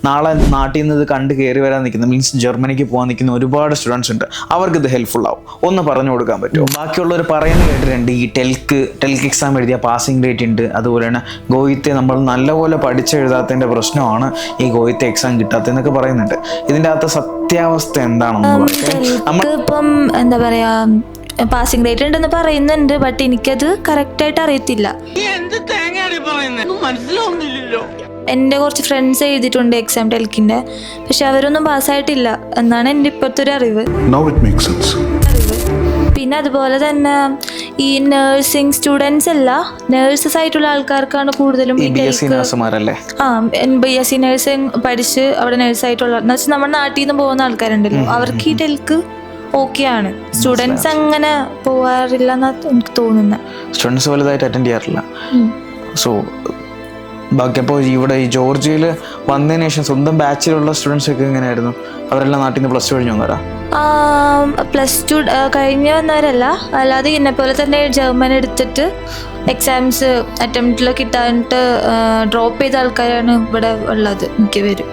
നാളെ നാട്ടിൽ നിന്ന് ഇത് കണ്ട് കയറി വരാൻ നിൽക്കുന്ന മീൻസ് ജർമ്മനിക്ക് പോകാൻ നിൽക്കുന്ന ഒരുപാട് സ്റ്റുഡൻസ് ഉണ്ട്. അവർക്ക് ഇത് ഹെൽപ്ഫുൾ ആവും. ഒന്ന് പറഞ്ഞു കൊടുക്കാൻ പറ്റുമോ? ബാക്കിയുള്ളവർ പറയുന്നത് കേട്ടിട്ടുണ്ട് ഈ ടെൽക്ക് എക്സാം എഴുതിയ പാസിംഗ് റേറ്റ് ഉണ്ട്. അതുപോലെ തന്നെ ഗോയിത്തെ നമ്മൾ നല്ലപോലെ പഠിച്ചെഴുതാത്തതിൻ്റെ പ്രശ്നമാണ് ഈ ഗോയിത്തെ എക്സാം കിട്ടാത്തതെന്നൊക്കെ പറയുന്നുണ്ട്. ഇതിൻ്റെ അകത്ത് സത്യാവസ്ഥ എന്താണെന്ന് നമ്മൾ ഇപ്പം എന്താ പറയാ പാസിംഗ് റേറ്റ് ഉണ്ടെന്ന് പറയുന്നുണ്ട്. ബട്ട് എനിക്കത് കറക്റ്റായിട്ട് അറിയത്തില്ല. എൻ്റെ കുറച്ച് ഫ്രണ്ട്സ് എഴുതിയിട്ടുണ്ട് എക്സാം ടെൽക്കിൻ്റെ, പക്ഷെ അവരൊന്നും പാസ്സായിട്ടില്ല എന്നാണ് എൻ്റെ ഇപ്പോഴത്തെ ഒരു അറിവ്. പിന്നെ അതുപോലെ തന്നെ ഈ നഴ്സിംഗ് സ്റ്റുഡൻസ് അല്ല, നേഴ്സസ് ആയിട്ടുള്ള ആൾക്കാർക്കാണ് കൂടുതലും BSc നഴ്സിംഗ് പഠിച്ച് അവിടെ നേഴ്സായിട്ടുള്ള എന്ന് വെച്ചാൽ നമ്മുടെ നാട്ടിൽ നിന്ന് പോകുന്ന ആൾക്കാരുണ്ടല്ലോ, അവർക്ക് ഈ ടെൽക്ക് ഓക്കെയാണ്. സ്റ്റുഡൻസ് അങ്ങനെ പോവാറില്ല എന്നാണ് എനിക്ക് തോന്നുന്നത്. സ്റ്റുഡൻസ് വലുതായിട്ട് അറ്റൻഡ് ചെയ്യാറില്ല. സോ ബാക്കി അപ്പോൾ ഇവിടെ ഈ ജോർജിയയിൽ വന്നതിന് ശേഷം സ്വന്തം ബാച്ചിലുള്ള സ്റ്റുഡൻസ് ഒക്കെ എങ്ങനെയായിരുന്നു? അവരെല്ലാം നാട്ടിൽ നിന്ന് പ്ലസ് ടു കഴിഞ്ഞു വന്നവരാ? പ്ലസ് ടു കഴിഞ്ഞ് വന്നവരല്ല, അല്ലാതെ എന്നെ പോലെ തന്നെ ജർമ്മൻ എടുത്തിട്ട് എക്സാംസ് അറ്റംപ്റ്റിൽ കിട്ടാനിട്ട് ഡ്രോപ്പ് ചെയ്ത ആൾക്കാരാണ് ഇവിടെ ഉള്ളത് മിക്കവരും.